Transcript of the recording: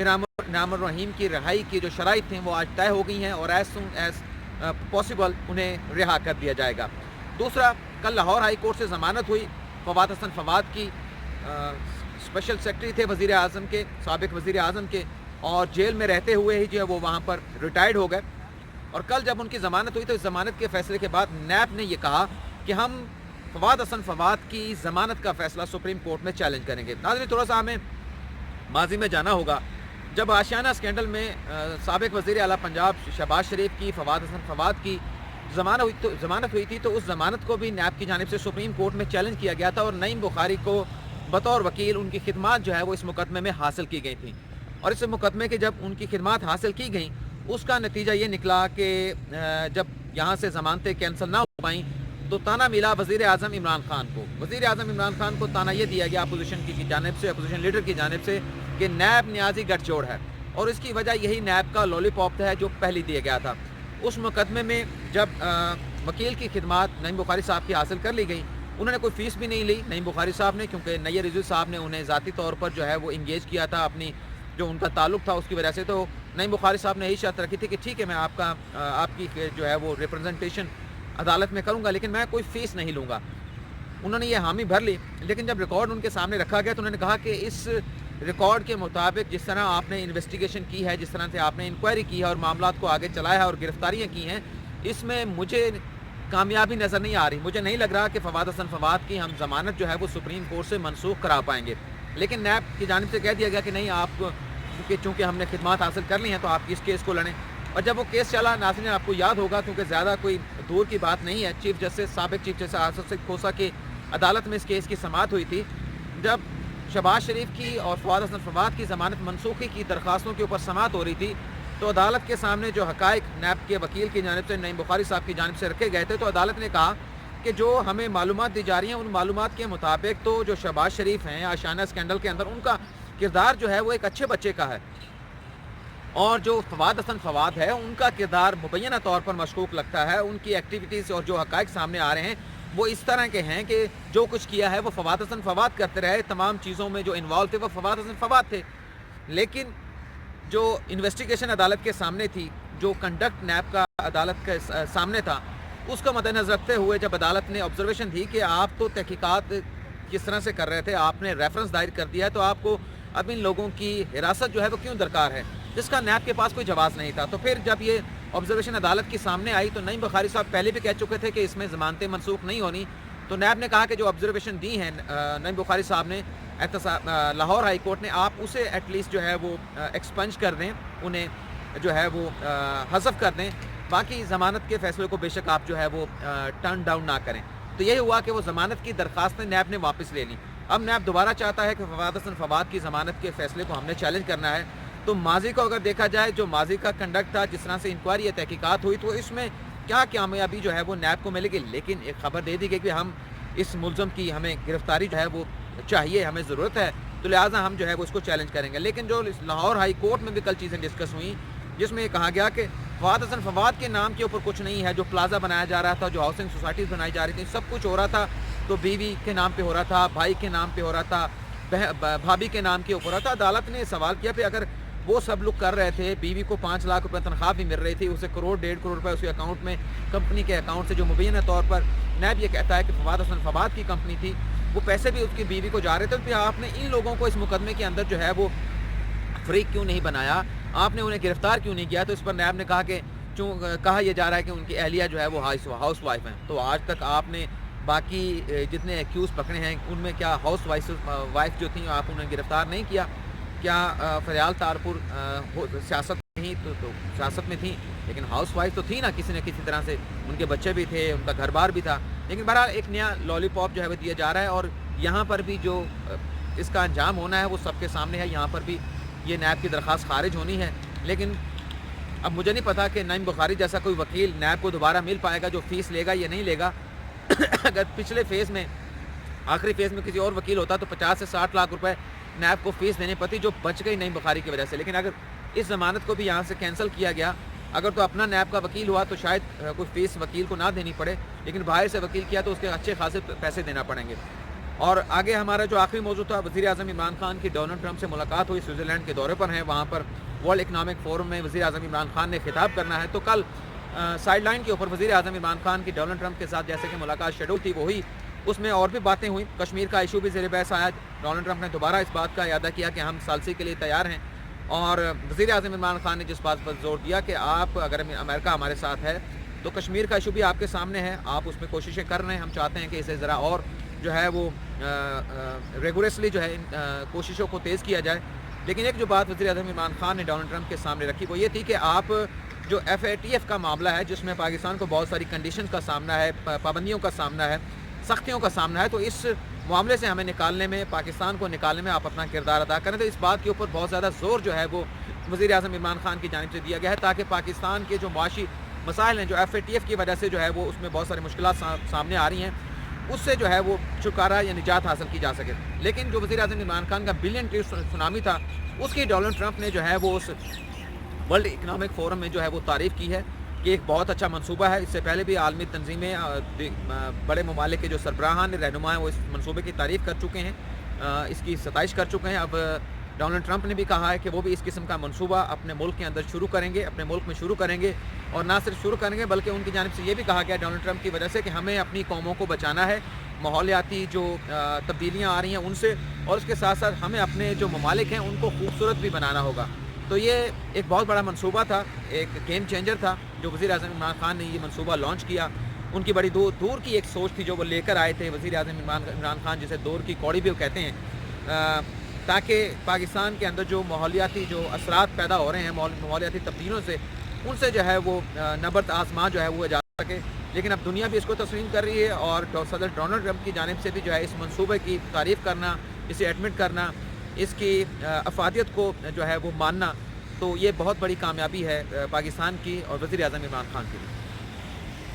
انعام الرحیم کی رہائی کی جو شرائط تھیں وہ آج طے ہو گئی ہیں اور ایز سون ایز پاسبل انہیں رہا کر دیا جائے گا۔ دوسرا، کل لاہور ہائی کورٹ سے ضمانت ہوئی فواد حسن فواد کی، اسپیشل سیکرٹری تھے وزیر اعظم کے، سابق وزیر اعظم کے، اور جیل میں رہتے ہوئے ہی جو ہے وہ وہاں پر ریٹائرڈ ہو گئے۔ اور کل جب ان کی ضمانت ہوئی تو اس ضمانت کے فیصلے کے بعد نیب نے یہ کہا کہ ہم فواد حسن فواد کی ضمانت کا فیصلہ سپریم کورٹ میں چیلنج کریں گے۔ ناظرین، تھوڑا سا ہمیں ماضی میں جانا ہوگا، جب آشیانہ اسکینڈل میں سابق وزیر اعلیٰ پنجاب شہباز شریف کی فواد حسن فواد کی ضمانت ہوئی تھی تو اس ضمانت کو بھی نیب کی جانب سے سپریم کورٹ میں چیلنج کیا گیا تھا اور نعیم بخاری کو بطور وکیل ان کی خدمات جو ہے وہ اس مقدمے میں حاصل کی گئی تھیں۔ اور اس مقدمے کے جب ان کی خدمات حاصل کی گئیں اس کا نتیجہ یہ نکلا کہ جب یہاں سے ضمانتیں کینسل نہ ہو پائیں تو تانا ملا وزیر اعظم عمران خان کو۔ وزیر اعظم عمران خان کو تانا یہ دیا گیا اپوزیشن کی جانب سے، اپوزیشن لیڈر کی جانب سے، کہ نیب نیازی گٹھ جوڑ ہے، اور اس کی وجہ یہی نیب کا لولی پاپ ہے جو پہلی دیا گیا تھا۔ اس مقدمے میں جب وکیل کی خدمات نعیم بخاری صاحب کی حاصل کر لی گئی، انہوں نے کوئی فیس بھی نہیں لی نعیم بخاری صاحب نے، کیونکہ نیّر رضوی صاحب نے انہیں ذاتی طور پر جو ہے وہ انگیج کیا تھا اپنی جو ان کا تعلق تھا اس کی وجہ سے، تو نعیم بخاری صاحب نے یہی شرط رکھی تھی کہ ٹھیک ہے میں آپ کی جو ہے وہ ریپرزنٹیشن عدالت میں کروں گا لیکن میں کوئی فیس نہیں لوں گا۔ انہوں نے یہ حامی بھر لی، لیکن جب ریکارڈ ان کے سامنے رکھا گیا تو انہوں نے کہا کہ اس ریکارڈ کے مطابق جس طرح آپ نے انویسٹیگیشن کی ہے، جس طرح سے آپ نے انکوائری کی ہے اور معاملات کو آگے چلایا ہے اور گرفتاریاں کی ہیں، اس میں مجھے کامیابی نظر نہیں آ رہی۔ مجھے نہیں لگ رہا کہ فواد حسن فواد کی ہم ضمانت جو ہے وہ سپریم کورٹ سے منسوخ کرا پائیں گے۔ لیکن نیب کی جانب سے کہہ دیا گیا کہ نہیں، آپ چونکہ ہم نے خدمات حاصل کر لی ہیں تو آپ اس کیس کو لڑیں۔ اور جب وہ کیس چلا، ناظرین آپ کو یاد ہوگا کیونکہ زیادہ کوئی دور کی بات نہیں ہے، سابق چیف جسٹس آصف سعید کھوسہ کی عدالت میں اس کیس کی سماعت ہوئی تھی، جب شہباز شریف کی اور فواد حسن فواد کی ضمانت منسوخی کی درخواستوں کے اوپر سماعت ہو رہی تھی، تو عدالت کے سامنے جو حقائق نیب کے وکیل کی جانب سے نعیم بخاری صاحب کی جانب سے رکھے گئے تھے، تو عدالت نے کہا کہ جو ہمیں معلومات دی جا رہی ہیں ان معلومات کے مطابق تو جو شہباز شریف ہیں آشیانہ اسکینڈل کے اندر ان کا کردار جو ہے وہ ایک اچھے بچے کا ہے، اور جو فواد حسن فواد ہے ان کا کردار مبینہ طور پر مشکوک لگتا ہے۔ ان کی ایکٹیویٹیز اور جو حقائق سامنے آ رہے ہیں وہ اس طرح کے ہیں کہ جو کچھ کیا ہے وہ فواد حسن فواد کرتے رہے، تمام چیزوں میں جو انوالو تھے وہ فواد حسن فواد تھے۔ لیکن جو انویسٹیگیشن عدالت کے سامنے تھی، جو کنڈکٹ نیب کا عدالت کے سامنے تھا، اس کو مد نظر رکھتے ہوئے جب عدالت نے آبزرویشن دی کہ آپ تو تحقیقات کس طرح سے کر رہے تھے، آپ نے ریفرنس دائر کر دیا ہے، تو آپ کو اب ان لوگوں کی حراست جو ہے وہ کیوں درکار ہے، جس کا نیب کے پاس کوئی جواز نہیں تھا۔ تو پھر جب یہ آبزرویشن عدالت کے سامنے آئی تو نعیم بخاری صاحب پہلے بھی کہہ چکے تھے کہ اس میں ضمانتیں منسوخ نہیں ہونی، تو نیب نے کہا کہ جو آبزرویشن دی ہیں نعیم بخاری صاحب نے لاہور ہائی کورٹ نے، آپ اسے ایٹ لیسٹ جو ہے وہ ایکسپنج کر دیں، انہیں جو ہے وہ حذف کر دیں، باقی ضمانت کے فیصلے کو بے شک آپ جو ہے وہ ٹرن ڈاؤن نہ کریں۔ تو یہی ہوا کہ وہ ضمانت کی درخواستیں نیب نے واپس لے لیں۔ اب نیب دوبارہ چاہتا ہے کہ فواد حسن فواد کی ضمانت کے فیصلے کو ہم نے چیلنج کرنا ہے۔ تو ماضی کو اگر دیکھا جائے، جو ماضی کا کنڈکٹ تھا، جس طرح سے انکوائری یا تحقیقات ہوئی، تو اس میں کیا کامیابی جو ہے وہ نیب کو ملے گی، لیکن ایک خبر دے دی گئی کہ ہم اس ملزم کی ہمیں گرفتاری جو ہے وہ چاہیے، ہمیں ضرورت ہے، تو لہٰذا ہم جو ہے وہ اس کو چیلنج کریں گے۔ لیکن جو لاہور ہائی کورٹ میں بھی کل چیزیں ڈسکس ہوئیں، جس میں یہ کہا گیا کہ فواد حسن فواد کے نام کے اوپر کچھ نہیں ہے، جو پلازا بنایا جا رہا تھا، جو ہاؤسنگ سوسائٹیز بنائی جا رہی تھیں، سب کچھ ہو رہا تھا تو بیوی کے نام پہ ہو رہا تھا، بھائی کے نام پہ ہو رہا تھا، بھابھی کے نام کے اوپر ہو رہا تھا۔ عدالت نے سوال کیا کہ اگر وہ سب لوگ کر رہے تھے، بیوی کو 5 لاکھ روپے تنخواہ بھی مل رہی تھی، اسے 1.5 کروڑ روپے اس کے اکاؤنٹ میں، کمپنی کے اکاؤنٹ سے، جو مبینہ طور پر نیب یہ کہتا ہے کہ فواد حسن فواد کی کمپنی تھی، وہ پیسے بھی اس کی بیوی کو جا رہے تھے، تو پھر آپ نے ان لوگوں کو اس مقدمے کے اندر جو ہے وہ فریق کیوں نہیں بنایا، آپ نے انہیں گرفتار کیوں نہیں کیا؟ تو اس پر نیب نے کہا کہ کہا یہ جا رہا ہے کہ ان کی اہلیہ جو ہے وہ ہاؤس وائف ہیں، تو آج تک آپ نے باقی جتنے ایکیوز پکڑے ہیں ان میں کیا ہاؤس وائف جو تھیں آپ انہیں گرفتار نہیں کیا؟ کیا فریال تارپور سیاست میں تھیں، لیکن ہاؤس وائف تو تھی نا کسی نہ کسی طرح سے، ان کے بچے بھی تھے، ان کا گھر بار بھی تھا۔ لیکن بہرحال ایک نیا لالی پاپ جو ہے وہ دیا جا رہا ہے، اور یہاں پر بھی جو اس کا انجام ہونا ہے وہ سب کے سامنے ہے۔ یہاں پر بھی یہ نیب کی درخواست خارج ہونی ہے، لیکن اب مجھے نہیں پتا کہ نعیم بخاری جیسا کوئی وکیل نیب کو دوبارہ مل پائے گا جو فیس لے گا یا نہیں لے گا۔ اگر پچھلے فیز میں، آخری فیز میں کسی اور وکیل ہوتا تو 50 سے 60 لاکھ روپے نیب کو فیس دینے پڑتی، جو بچ گئی نعیم بخاری کی وجہ سے۔ لیکن اگر اس ضمانت کو بھی یہاں سے کینسل کیا گیا، اگر تو اپنا نیب کا وکیل ہوا تو شاید کوئی فیس وکیل کو نہ دینی پڑے، لیکن باہر سے وکیل کیا تو اس کے اچھے خاصے پیسے دینا پڑیں گے۔ اور آگے ہمارا جو آخری موضوع تھا، وزیر اعظم عمران خان کی ڈونلڈ ٹرمپ سے ملاقات ہوئی، سوئٹزرلینڈ کے دورے پر ہیں، وہاں پر ورلڈ اکنامک فورم میں وزیر اعظم عمران خان نے خطاب کرنا ہے. تو کل سائڈ لائن کے اوپر وزیر اعظم عمران خان کی ڈونلڈ ٹرمپ کے ساتھ جیسے کہ ملاقات شیڈول تھی وہ ہوئی، اس میں اور بھی باتیں ہوئیں. کشمیر کا ایشو بھی زیر بحث آیا. ڈونلڈ ٹرمپ نے دوبارہ اس بات کا اعادہ کیا کہ ہم ثالثی کے لیے تیار ہیں، اور وزیر اعظم عمران خان نے جس بات پر زور دیا کہ آپ اگر امریکہ ہمارے ساتھ ہے تو کشمیر کا ایشو بھی آپ کے سامنے ہے، آپ اس میں کوششیں کر رہے ہیں، ہم چاہتے ہیں کہ اسے ذرا اور جو ہے وہ ریگولیسلی جو ہے کوششوں کو تیز کیا جائے. لیکن ایک جو بات وزیر اعظم عمران خان نے ڈونلڈ ٹرمپ کے سامنے رکھی وہ یہ تھی کہ آپ جو FATF کا معاملہ ہے جس میں پاکستان کو بہت ساری کنڈیشن کا سامنا ہے، پابندیوں کا سامنا ہے، سختیوں کا سامنا ہے، تو اس معاملے سے ہمیں نکالنے میں، پاکستان کو نکالنے میں آپ اپنا کردار ادا کریں. تو اس بات کے اوپر بہت زیادہ زور جو ہے وہ وزیر اعظم عمران خان کی جانب سے دیا گیا ہے تاکہ پاکستان کے جو معاشی مسائل ہیں جو FATF کی وجہ سے جو ہے وہ اس میں بہت ساری مشکلات سامنے آ رہی ہیں، اس سے جو ہے وہ چھٹکارا یا نجات حاصل کی جا سکے. لیکن جو وزیر اعظم عمران خان کا بلین ٹری سونامی تھا اس کی ڈونلڈ ٹرمپ نے جو ہے وہ اس ورلڈ اکنامک فورم میں جو ہے وہ تعریف کی ہے کہ ایک بہت اچھا منصوبہ ہے. اس سے پہلے بھی عالمی تنظیمیں، بڑے ممالک کے جو سربراہان رہنما ہیں وہ اس منصوبے کی تعریف کر چکے ہیں، اس کی ستائش کر چکے ہیں. اب ڈونلڈ ٹرمپ نے بھی کہا ہے کہ وہ بھی اس قسم کا منصوبہ اپنے ملک کے اندر شروع کریں گے، اپنے ملک میں شروع کریں گے، اور نہ صرف شروع کریں گے بلکہ ان کی جانب سے یہ بھی کہا گیا ڈونلڈ ٹرمپ کی وجہ سے کہ ہمیں اپنی قوموں کو بچانا ہے ماحولیاتی جو تبدیلیاں آ رہی ہیں ان سے، اور اس کے ساتھ ساتھ ہمیں اپنے جو ممالک ہیں ان کو خوبصورت بھی بنانا ہوگا. تو یہ ایک بہت بڑا منصوبہ تھا، ایک گیم چینجر تھا جو وزیر اعظم عمران خان نے یہ منصوبہ لانچ کیا. ان کی بڑی دور کی ایک سوچ تھی جو وہ لے کر آئے تھے وزیر اعظم عمران خان، جسے دور کی کوڑی بھی وہ کہتے ہیں، تاکہ پاکستان کے اندر جو ماحولیاتی جو اثرات پیدا ہو رہے ہیں ماحولیاتی تبدیلیوں سے، ان سے جو ہے وہ نبرد آزما جو ہے وہ جا سکے. لیکن اب دنیا بھی اس کو تسلیم کر رہی ہے، اور صدر ڈونلڈ ٹرمپ کی جانب سے بھی جو ہے اس منصوبے کی تعریف کرنا، اسے ایڈمٹ کرنا، اس کی افادیت کو جو ہے وہ ماننا، تو یہ بہت بڑی کامیابی ہے پاکستان کی اور وزیر اعظم عمران خان کی.